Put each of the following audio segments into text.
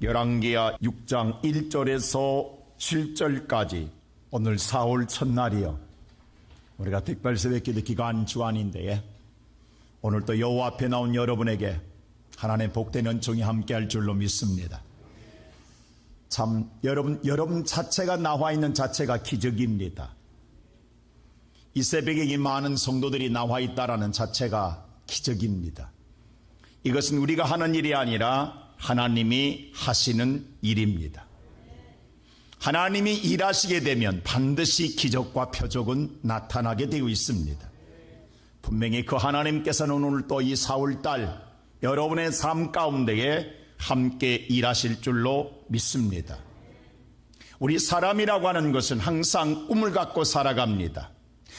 열왕기하 6장 1절에서 7절까지 오늘 4월 첫날이요, 우리가 특별새벽기도 기간 주안인데 오늘 또 여호와 앞에 나온 여러분에게 하나님의 복된 은총이 함께할 줄로 믿습니다. 참 여러분 자체가 나와 있는 자체가 기적입니다. 이 새벽에 이 많은 성도들이 나와 있다라는 자체가 기적입니다. 이것은 우리가 하는 일이 아니라 하나님이 하시는 일입니다. 하나님이 일하시게 되면 반드시 기적과 표적은 나타나게 되어 있습니다. 분명히 그 하나님께서는 오늘 또 이 4월달 여러분의 삶 가운데에 함께 일하실 줄로 믿습니다. 우리 사람이라고 하는 것은 항상 꿈을 갖고 살아갑니다.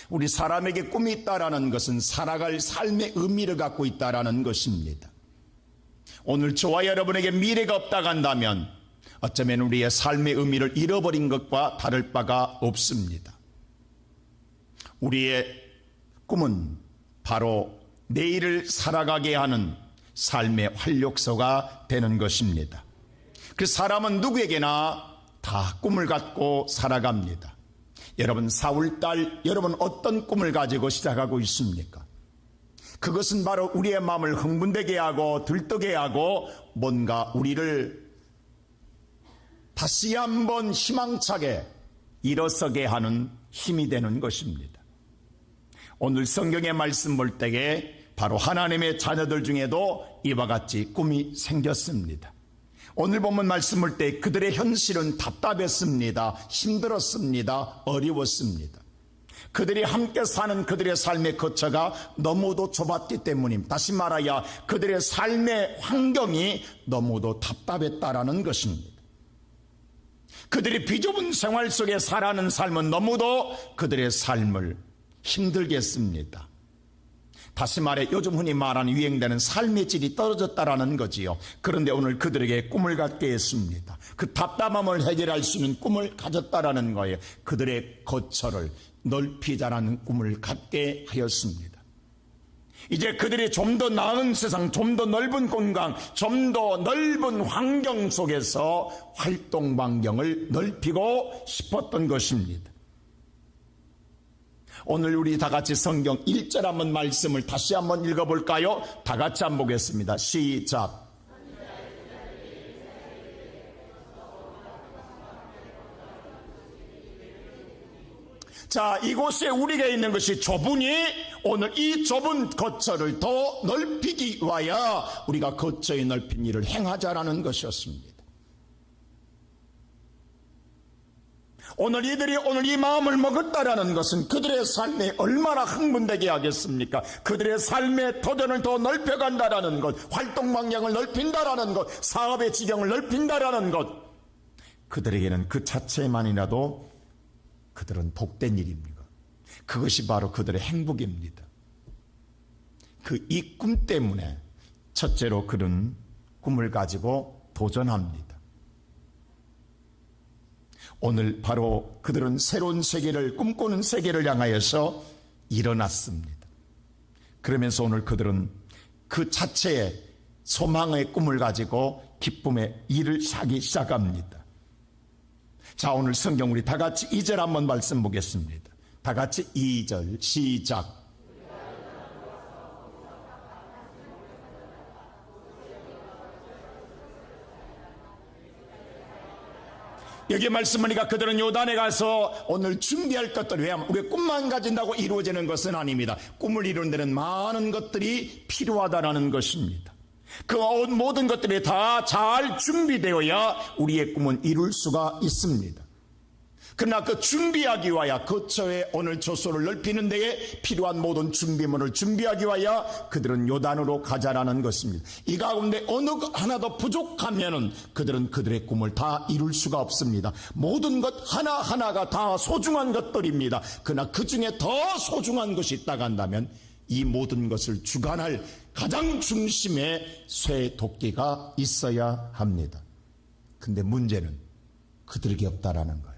우리 사람에게 꿈이 있다라는 것은 살아갈 삶의 의미를 갖고 있다라는 것입니다. 오늘 저와 여러분에게 미래가 없다고 한다면 어쩌면 우리의 삶의 의미를 잃어버린 것과 다를 바가 없습니다. 우리의 꿈은 바로 내일을 살아가게 하는 삶의 활력소가 되는 것입니다. 그 사람은 누구에게나 다 꿈을 갖고 살아갑니다. 여러분 4월달 여러분 어떤 꿈을 가지고 시작하고 있습니까? 그것은 바로 우리의 마음을 흥분되게 하고 들뜨게 하고 뭔가 우리를 다시 한번 희망차게 일어서게 하는 힘이 되는 것입니다. 오늘 성경의 말씀 볼 때에 바로 하나님의 자녀들 중에도 이와 같이 꿈이 생겼습니다. 오늘 본문 말씀 볼 때 그들의 현실은 답답했습니다. 힘들었습니다. 어려웠습니다. 그들이 함께 사는 그들의 삶의 거처가 너무도 좁았기 때문입니다. 다시 말하여 그들의 삶의 환경이 너무도 답답했다라는 것입니다. 그들이 비좁은 생활 속에 살아가는 삶은 너무도 그들의 삶을 힘들게 했습니다. 다시 말해 요즘 흔히 말하는 유행되는 삶의 질이 떨어졌다라는 거지요. 그런데 오늘 그들에게 꿈을 갖게 했습니다. 그 답답함을 해결할 수 있는 꿈을 가졌다라는 거예요. 그들의 거처를 넓히자라는 꿈을 갖게 하였습니다. 이제 그들이 좀 더 나은 세상, 좀 더 넓은 공간, 좀 더 넓은 환경 속에서 활동 반경을 넓히고 싶었던 것입니다. 오늘 우리 다 같이 성경 1절 한번 말씀을 다시 한번 읽어볼까요? 다 같이 한번 보겠습니다. 시작. 자, 이곳에 우리가 있는 것이 좁으니 오늘 이 좁은 거처를 더 넓히기 위하여 우리가 거처의 넓힌 일을 행하자라는 것이었습니다. 오늘 이들이 오늘 이 마음을 먹었다라는 것은 그들의 삶에 얼마나 흥분되게 하겠습니까? 그들의 삶의 도전을 더 넓혀간다라는 것, 활동 방향을 넓힌다라는 것, 사업의 지경을 넓힌다라는 것, 그들에게는 그 자체만이라도 그들은 복된 일입니다. 그것이 바로 그들의 행복입니다. 그 이 꿈 때문에 첫째로 그런 꿈을 가지고 도전합니다. 오늘 바로 그들은 새로운 세계를 꿈꾸는 세계를 향하여서 일어났습니다. 그러면서 오늘 그들은 그 자체의 소망의 꿈을 가지고 기쁨의 일을 하기 시작합니다. 자, 오늘 성경 우리 다 같이 2절 한번 말씀 보겠습니다. 다 같이 2절 시작. 여기 말씀하니까 그들은 요단에 가서 오늘 준비할 것들, 왜냐하면 우리가 꿈만 가진다고 이루어지는 것은 아닙니다. 꿈을 이루는 데는 많은 것들이 필요하다는 것입니다. 그 모든 것들이 다 잘 준비되어야 우리의 꿈은 이룰 수가 있습니다. 그러나 그 준비하기 위하여 거처에 오늘 저소를 넓히는 데에 필요한 모든 준비물을 준비하기 위하여 그들은 요단으로 가자라는 것입니다. 이 가운데 어느 하나도 부족하면은 그들은 그들의 꿈을 다 이룰 수가 없습니다. 모든 것 하나하나가 다 소중한 것들입니다. 그러나 그 중에 더 소중한 것이 있다고 한다면 이 모든 것을 주관할 가장 중심에 쇠 도끼가 있어야 합니다. 근데 문제는 그들에게 없다라는 거예요.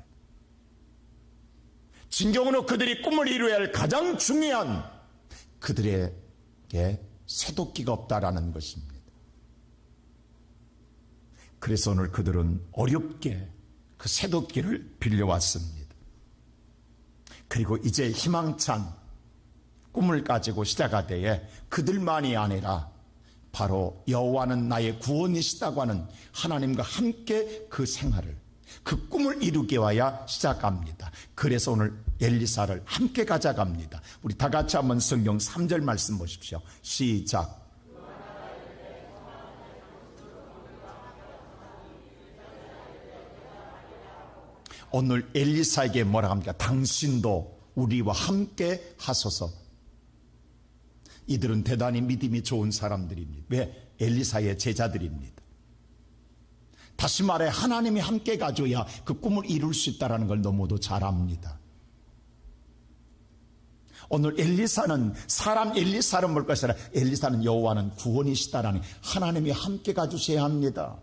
진정으로 그들이 꿈을 이루어야 할 가장 중요한 그들에게 쇠도끼가 없다라는 것입니다. 그래서 오늘 그들은 어렵게 그 새도끼를 빌려왔습니다. 그리고 이제 희망찬 꿈을 가지고 시작하되에 그들만이 아니라 바로 여호와는 나의 구원이시다고 하는 하나님과 함께 그 생활을, 그 꿈을 이루기 위하여 시작합니다. 그래서 오늘 엘리사를 함께 가져갑니다. 우리 다 같이 한번 성경 3절 말씀 보십시오. 시작. 오늘 엘리사에게 뭐라 합니까? 당신도 우리와 함께 하소서. 이들은 대단히 믿음이 좋은 사람들입니다. 왜? 엘리사의 제자들입니다. 다시 말해 하나님이 함께 가줘야 그 꿈을 이룰 수 있다는 걸 너무도 잘 압니다. 오늘 엘리사는 사람 엘리사를 볼 것이 아니라 엘리사는 여호와는 구원이시다라니 하나님이 함께 가주셔야 합니다.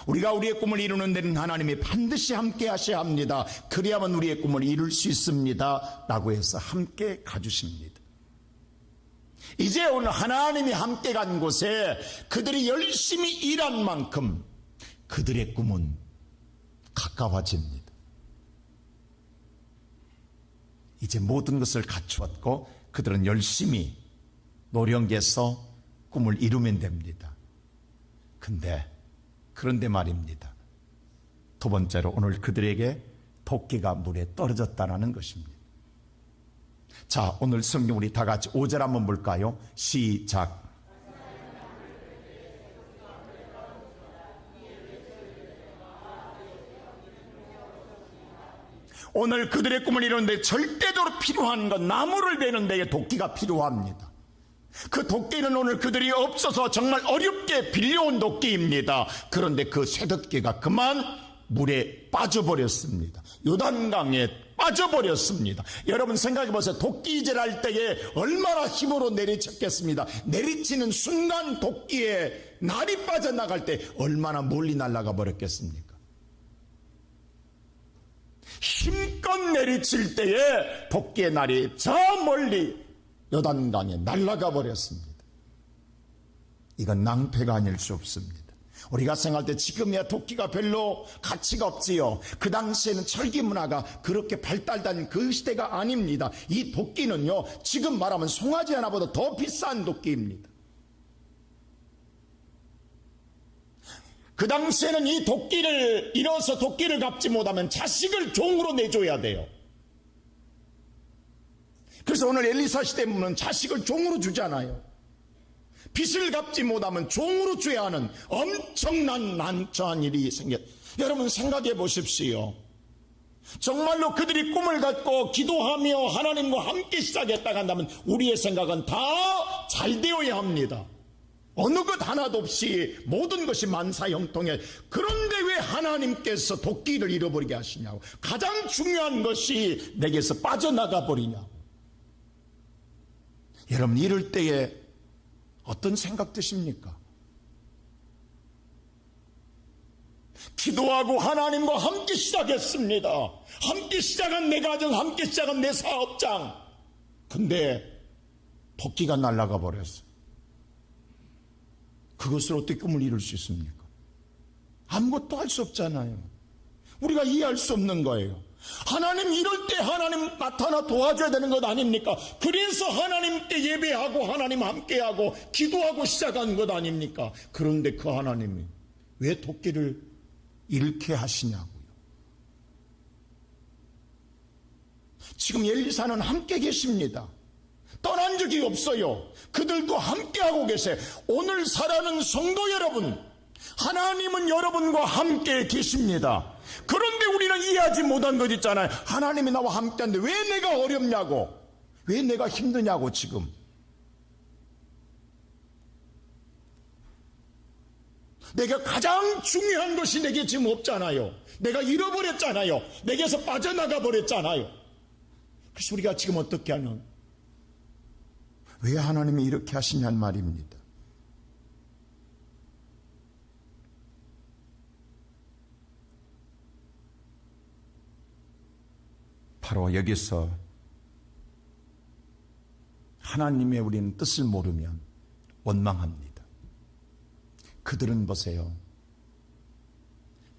우리가 우리의 꿈을 이루는 데는 하나님이 반드시 함께 하셔야 합니다. 그래야만 우리의 꿈을 이룰 수 있습니다 라고 해서 함께 가주십니다. 이제 오늘 하나님이 함께 간 곳에 그들이 열심히 일한 만큼 그들의 꿈은 가까워집니다. 이제 모든 것을 갖추었고 그들은 열심히 노력해서 꿈을 이루면 됩니다. 그런데 말입니다. 두 번째로 오늘 그들에게 도끼가 물에 떨어졌다는 것입니다. 자, 오늘 성경 우리 다 같이 5절 한번 볼까요? 시작. 오늘 그들의 꿈을 이루는데 절대적으로 필요한 건 나무를 베는 데에 도끼가 필요합니다. 그 도끼는 오늘 그들이 없어서 정말 어렵게 빌려온 도끼입니다. 그런데 그 쇠도끼가 그만 물에 빠져버렸습니다. 요단강에 빠져버렸습니다. 여러분 생각해 보세요. 도끼질 할 때에 얼마나 힘으로 내리쳤겠습니다. 내리치는 순간 도끼에 날이 빠져나갈 때 얼마나 멀리 날아가 버렸겠습니까? 힘껏 내리칠 때에 도끼의 날이 저 멀리 요단강에 날아가 버렸습니다. 이건 낭패가 아닐 수 없습니다. 우리가 생각할 때 지금이야 도끼가 별로 가치가 없지요. 그 당시에는 철기 문화가 그렇게 발달된 그 시대가 아닙니다. 이 도끼는요, 지금 말하면 송아지 하나보다 더 비싼 도끼입니다. 그 당시에는 이 도끼를 잃어서 도끼를 갚지 못하면 자식을 종으로 내줘야 돼요. 그래서 오늘 엘리사 시대에 보면 자식을 종으로 주잖아요. 빚을 갚지 못하면 종으로 줘야 하는 엄청난 난처한 일이 생겼. 여러분 생각해 보십시오. 정말로 그들이 꿈을 갖고 기도하며 하나님과 함께 시작했다고 한다면 우리의 생각은 다 잘 되어야 합니다. 어느 것 하나도 없이 모든 것이 만사형통해. 그런데 왜 하나님께서 도끼를 잃어버리게 하시냐고. 가장 중요한 것이 내게서 빠져나가 버리냐고. 여러분 이럴 때에 어떤 생각 드십니까? 기도하고 하나님과 함께 시작했습니다. 함께 시작한 내 가정, 함께 시작한 내 사업장. 근데 도끼가 날아가 버렸어요. 그것을 어떻게 꿈을 이룰 수 있습니까? 아무것도 할 수 없잖아요. 우리가 이해할 수 없는 거예요. 하나님 이럴 때 하나님 나타나 도와줘야 되는 것 아닙니까? 그래서 하나님께 예배하고 하나님 함께하고 기도하고 시작한 것 아닙니까? 그런데 그 하나님이 왜 도끼를 잃게 하시냐고요. 지금 엘리사는 함께 계십니다. 떠난 적이 없어요. 그들도 함께하고 계세요. 오늘 살아가는 성도 여러분, 하나님은 여러분과 함께 계십니다. 그런데 우리는 이해하지 못한 것 있잖아요. 하나님이 나와 함께하는데 왜 내가 어렵냐고, 왜 내가 힘드냐고. 지금 내가 가장 중요한 것이 내게 지금 없잖아요. 내가 잃어버렸잖아요. 내게서 빠져나가 버렸잖아요. 그래서 우리가 지금 어떻게 하는, 왜 하나님이 이렇게 하시냐는 말입니다. 바로 여기서 하나님의 우리는 뜻을 모르면 원망합니다. 그들은 보세요.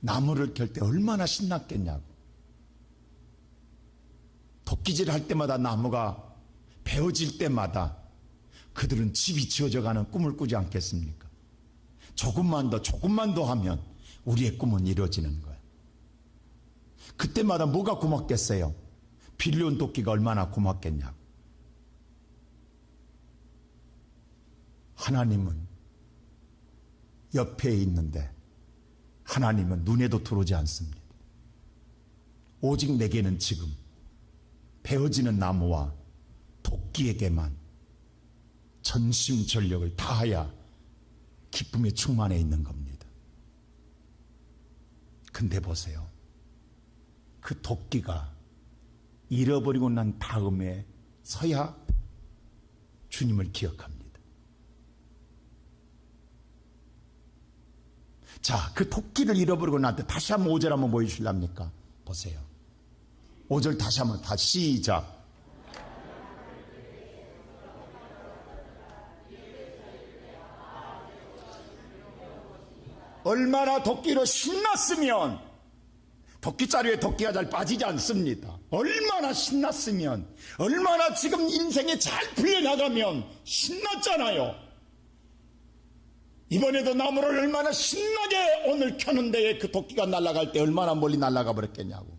나무를 켤 때 얼마나 신났겠냐고. 도끼질 할 때마다 나무가 베어질 때마다 그들은 집이 지어져 가는 꿈을 꾸지 않겠습니까? 조금만 더 하면 우리의 꿈은 이루어지는 거예요. 그때마다 뭐가 고맙겠어요? 빌려온 도끼가 얼마나 고맙겠냐고. 하나님은 옆에 있는데 하나님은 눈에도 들어오지 않습니다. 오직 내게는 지금 베어지는 나무와 도끼에게만 전심전력을 다하여 기쁨에 충만해 있는 겁니다. 근데 보세요. 그 도끼가 잃어버리고 난 다음에 서야 주님을 기억합니다. 자, 그 도끼를 잃어버리고 나한테 다시 한번 5절 한번 보여주실랍니까? 보세요. 5절 다시 한번 시작. 얼마나 도끼로 신났으면, 도끼자루에 도끼가 잘 빠지지 않습니다. 얼마나 신났으면, 얼마나 지금 인생에 잘 풀려나가면 신났잖아요. 이번에도 나무를 얼마나 신나게 오늘 켜는 데에 그 도끼가 날아갈 때 얼마나 멀리 날아가 버렸겠냐고.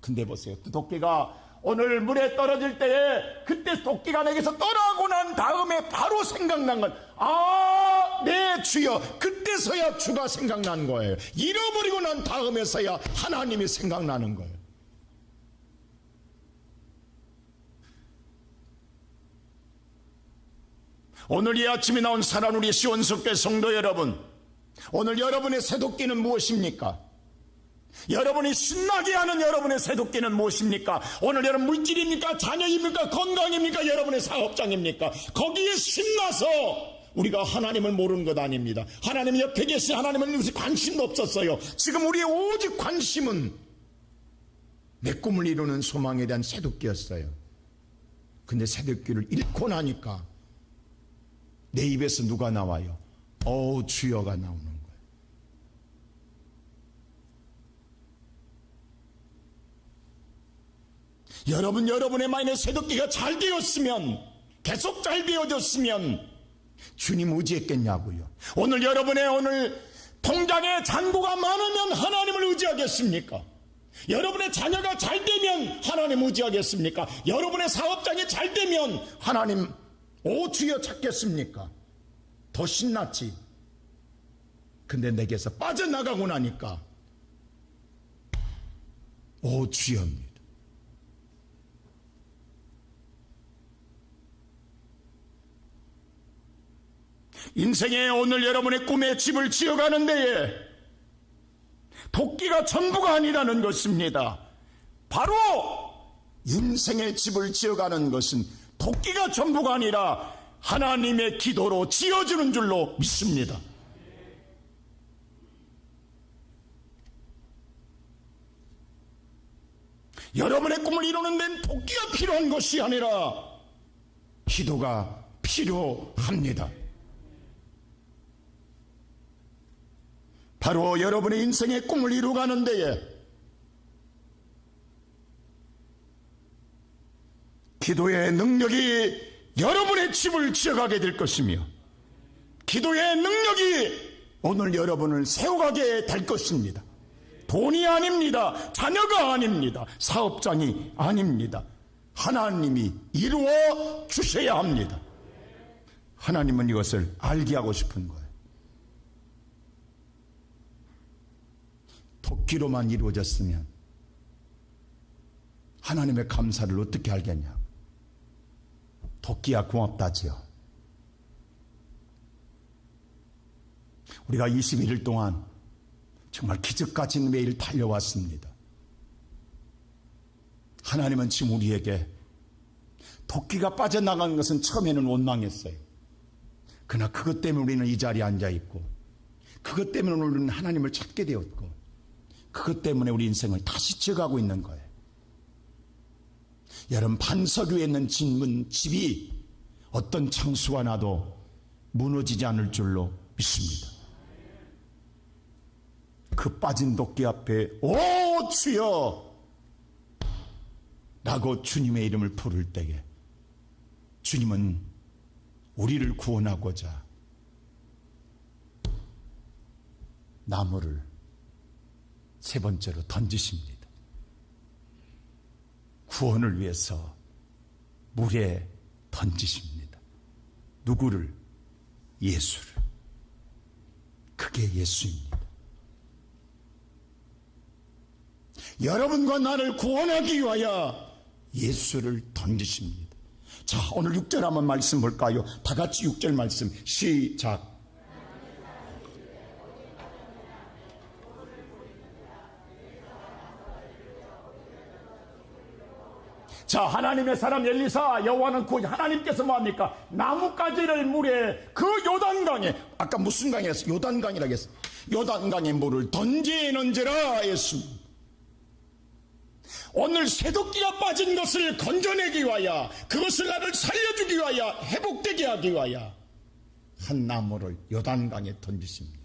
근데 보세요. 그 도끼가 오늘 물에 떨어질 때에 그때 도끼가 내게서 떠나고 난 다음에 바로 생각난 건, 네 주여. 그때서야 주가 생각난 거예요. 잃어버리고 난 다음에서야 하나님이 생각나는 거예요. 오늘 이 아침에 나온 사랑 우리 시온석교 성도 여러분, 오늘 여러분의 새도끼는 무엇입니까? 여러분이 신나게 하는 여러분의 새도끼는 무엇입니까? 오늘 여러분 물질입니까? 자녀입니까? 건강입니까? 여러분의 사업장입니까? 거기에 신나서 우리가 하나님을 모르는 것 아닙니다. 하나님이 옆에 계신 하나님은 우리 관심도 없었어요. 지금 우리의 오직 관심은 내 꿈을 이루는 소망에 대한 새도끼였어요. 근데 새도끼를 잃고 나니까 내 입에서 누가 나와요? 주여가 나오는 거예요. 여러분의 마음에 새도끼가 잘 되었으면, 계속 잘 되어졌으면 주님 의지했겠냐고요. 오늘 여러분의 통장에 잔고가 많으면 하나님을 의지하겠습니까? 여러분의 자녀가 잘 되면 하나님 의지하겠습니까? 여러분의 사업장이 잘 되면 하나님 주여 찾겠습니까? 더 신났지. 근데 내게서 빠져나가고 나니까 주여입니다. 인생에 오늘 여러분의 꿈의 집을 지어가는 데에 도끼가 전부가 아니라는 것입니다. 바로 인생의 집을 지어가는 것은 도끼가 전부가 아니라 하나님의 기도로 지어주는 줄로 믿습니다. 여러분의 꿈을 이루는 데는 도끼가 필요한 것이 아니라 기도가 필요합니다. 바로 여러분의 인생의 꿈을 이루가는 데에 기도의 능력이 여러분의 집을 지어가게 될 것이며, 기도의 능력이 오늘 여러분을 세워가게 될 것입니다. 돈이 아닙니다. 자녀가 아닙니다. 사업장이 아닙니다. 하나님이 이루어 주셔야 합니다. 하나님은 이것을 알게 하고 싶은 거예요. 도끼로만 이루어졌으면 하나님의 감사를 어떻게 알겠냐. 도끼야 고맙다지요. 우리가 21일 동안 정말 기적같이 매일 달려왔습니다. 하나님은 지금 우리에게 도끼가 빠져나간 것은 처음에는 원망했어요. 그러나 그것 때문에 우리는 이 자리에 앉아있고, 그것 때문에 우리는 하나님을 찾게 되었고, 그것 때문에 우리 인생을 다시 지어가고 있는 거예요. 여러분, 반석 위에 있는 집이 어떤 창수가 나도 무너지지 않을 줄로 믿습니다. 그 빠진 도끼 앞에 오 주여 라고 주님의 이름을 부를 때에 주님은 우리를 구원하고자 나무를 세 번째로 던지십니다. 구원을 위해서 물에 던지십니다. 누구를? 예수를. 그게 예수입니다. 여러분과 나를 구원하기 위하여 예수를 던지십니다. 자, 오늘 6절 한번 말씀 볼까요? 다 같이 6절 말씀 시작. 자, 하나님의 사람 엘리사 여호와는 그 하나님께서 뭐합니까? 나뭇가지를 물에 그 요단강에, 아까 무슨 강이었어? 요단강이라고 했어. 요단강에 물을 던지는지라 했습니다. 오늘 새도끼가 빠진 것을 건져내기 위하여, 그것을 나를 살려주기 위하여, 회복되게 하기 위하여 한 나무를 요단강에 던지십니다.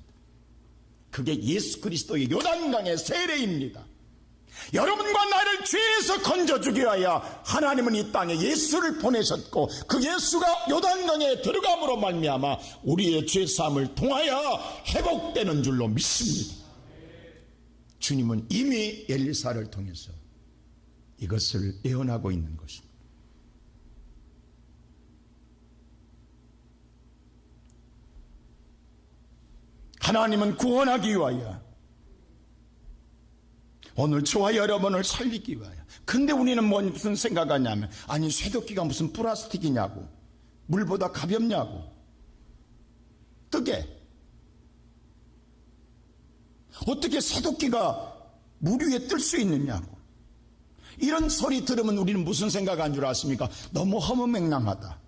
그게 예수 그리스도의 요단강의 세례입니다. 여러분과 나를 죄에서 건져주기 위하여 하나님은 이 땅에 예수를 보내셨고, 그 예수가 요단강에 들어감으로 말미암아 우리의 죄사함을 통하여 회복되는 줄로 믿습니다. 주님은 이미 엘리사를 통해서 이것을 예언하고 있는 것입니다. 하나님은 구원하기 위하여 오늘 저와 여러분을 살리기 위하여. 근데 우리는 무슨 생각하냐면, 아니 쇠도끼가 무슨 플라스틱이냐고, 물보다 가볍냐고, 뜨게 어떻게 쇠도끼가 물 위에 뜰 수 있느냐고. 이런 소리 들으면 우리는 무슨 생각한 줄 아십니까? 너무 허무맹랑하다.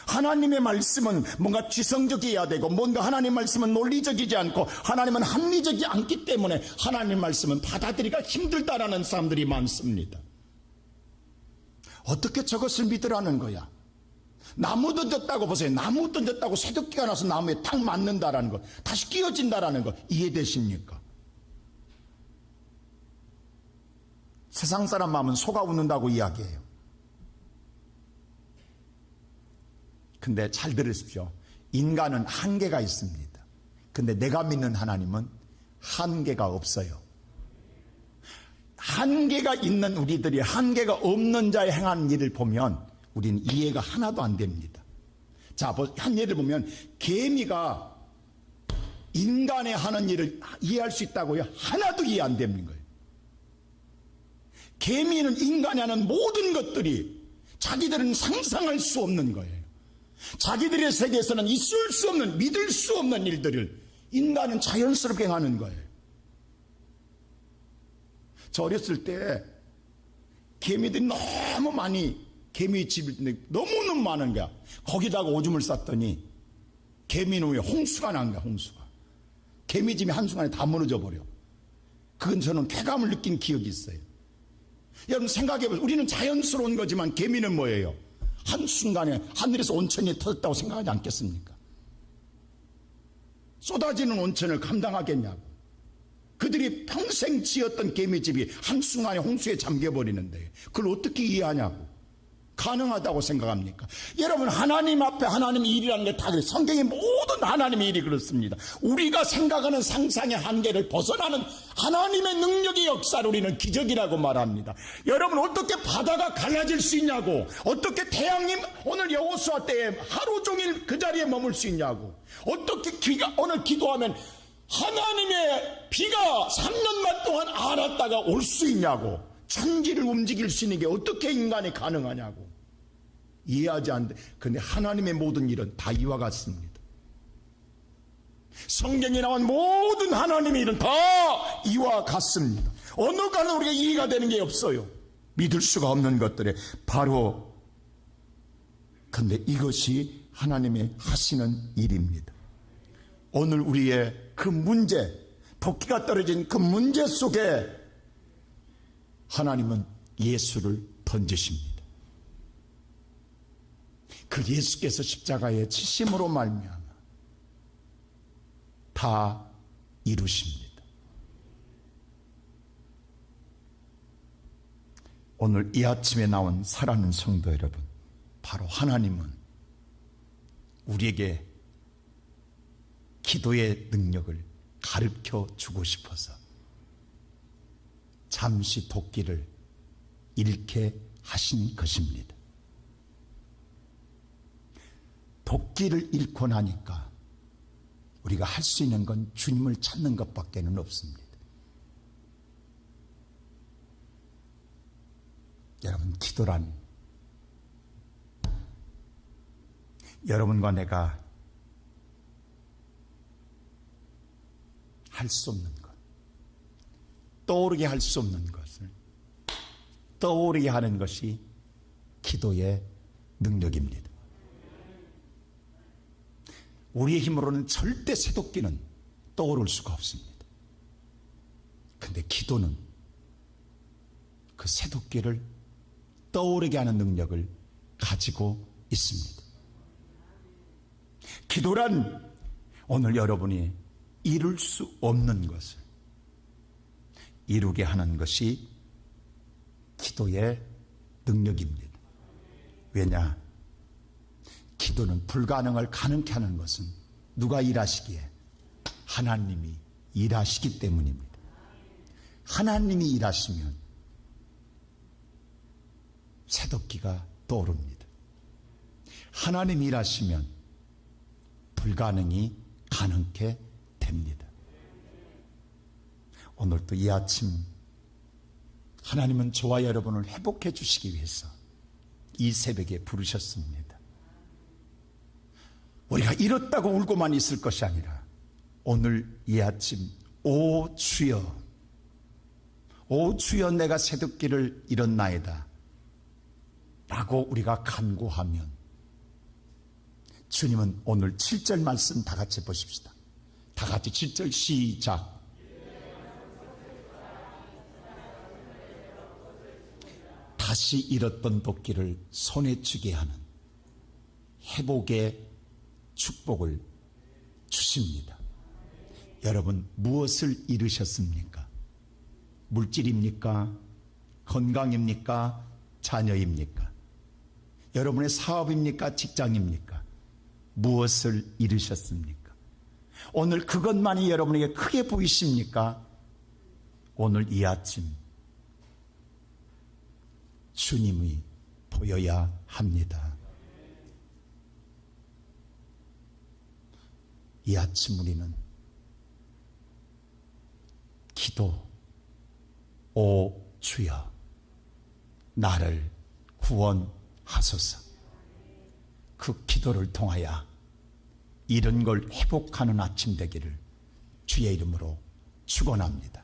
하나님의 말씀은 뭔가 지성적이어야 되고, 뭔가 하나님의 말씀은 논리적이지 않고, 하나님은 합리적이지 않기 때문에 하나님의 말씀은 받아들이기가 힘들다라는 사람들이 많습니다. 어떻게 저것을 믿으라는 거야? 나무 던졌다고 보세요. 나무 던졌다고 쇠도끼가 나서 나무에 탁 맞는다라는 거, 다시 끼어진다라는 거 이해되십니까? 세상 사람 마음은 속아 웃는다고 이야기해요. 근데 잘 들으십시오. 인간은 한계가 있습니다. 근데 내가 믿는 하나님은 한계가 없어요. 한계가 있는 우리들이 한계가 없는 자의 행하는 일을 보면 우리는 이해가 하나도 안 됩니다. 자, 한 예를 보면 개미가 인간의 하는 일을 이해할 수 있다고요? 하나도 이해 안 되는 거예요. 개미는 인간이 하는 모든 것들이 자기들은 상상할 수 없는 거예요. 자기들의 세계에서는 있을 수 없는, 믿을 수 없는 일들을 인간은 자연스럽게 하는 거예요. 저 어렸을 때 개미들이 너무 많이, 개미 집이 너무너무 많은 거야. 거기다가 오줌을 쌌더니 개미는 왜 홍수가 난 거야, 홍수가. 개미 집이 한순간에 다 무너져 버려. 그건 저는 쾌감을 느낀 기억이 있어요. 여러분 생각해보세요. 우리는 자연스러운 거지만 개미는 뭐예요? 한순간에 하늘에서 온천이 터졌다고 생각하지 않겠습니까? 쏟아지는 온천을 감당하겠냐고. 그들이 평생 지었던 개미집이 한순간에 홍수에 잠겨버리는데 그걸 어떻게 이해하냐고. 가능하다고 생각합니까? 여러분, 하나님 앞에 하나님의 일이라는 게 다 그래요. 성경의 모든 하나님의 일이 그렇습니다. 우리가 생각하는 상상의 한계를 벗어나는 하나님의 능력의 역사를 우리는 기적이라고 말합니다. 여러분, 어떻게 바다가 갈라질 수 있냐고, 어떻게 태양이 오늘 여호수아 때에 하루 종일 그 자리에 머물 수 있냐고, 어떻게 오늘 기도하면 하나님의 비가 3년만 동안 안 왔다가 올 수 있냐고, 천지를 움직일 수 있는 게 어떻게 인간이 가능하냐고 이해하지 않는데, 근데 하나님의 모든 일은 다 이와 같습니다. 성경에 나온 모든 하나님의 일은 다 이와 같습니다. 어느 가는 우리가 이해가 되는 게 없어요. 믿을 수가 없는 것들에 바로, 근데 이것이 하나님의 하시는 일입니다. 오늘 우리의 그 문제, 도끼가 떨어진 그 문제 속에 하나님은 예수를 던지십니다. 그 예수께서 십자가에 치심으로 말미암아 다 이루십니다. 오늘 이 아침에 나온 사랑하는 성도 여러분, 바로 하나님은 우리에게 기도의 능력을 가르쳐 주고 싶어서 잠시 도끼를 잃게 하신 것입니다. 도끼를 잃고 나니까 우리가 할 수 있는 건 주님을 찾는 것밖에는 없습니다. 여러분, 기도란 여러분과 내가 할 수 없는 것, 떠오르게 할 수 없는 것을 떠오르게 하는 것이 기도의 능력입니다. 우리의 힘으로는 절대 새도끼는 떠오를 수가 없습니다. 그런데 기도는 그 새도끼를 떠오르게 하는 능력을 가지고 있습니다. 기도란 오늘 여러분이 이룰 수 없는 것을 이루게 하는 것이 기도의 능력입니다. 왜냐? 기도는 불가능을 가능케 하는 것은 누가 일하시기에? 하나님이 일하시기 때문입니다. 하나님이 일하시면 새도끼가 떠오릅니다. 하나님이 일하시면 불가능이 가능케 됩니다. 오늘도 이 아침 하나님은 저와 여러분을 회복해 주시기 위해서 이 새벽에 부르셨습니다. 우리가 잃었다고 울고만 있을 것이 아니라 오늘 이 아침 오 주여, 오 주여 내가 새도끼를 잃었나이다 라고 우리가 간구하면 주님은 오늘 7절 말씀 다 같이 보십시다. 다 같이 7절 시작. 다시 잃었던 도끼를 손에 쥐게 하는 회복의 축복을 주십니다. 여러분, 무엇을 잃으셨습니까? 물질입니까? 건강입니까? 자녀입니까? 여러분의 사업입니까? 직장입니까? 무엇을 잃으셨습니까? 오늘 그것만이 여러분에게 크게 보이십니까? 오늘 이 아침 주님이 보여야 합니다. 이 아침 우리는 기도, 오 주여 나를 구원하소서, 그 기도를 통하여 이런 걸 회복하는 아침 되기를 주의 이름으로 축원합니다.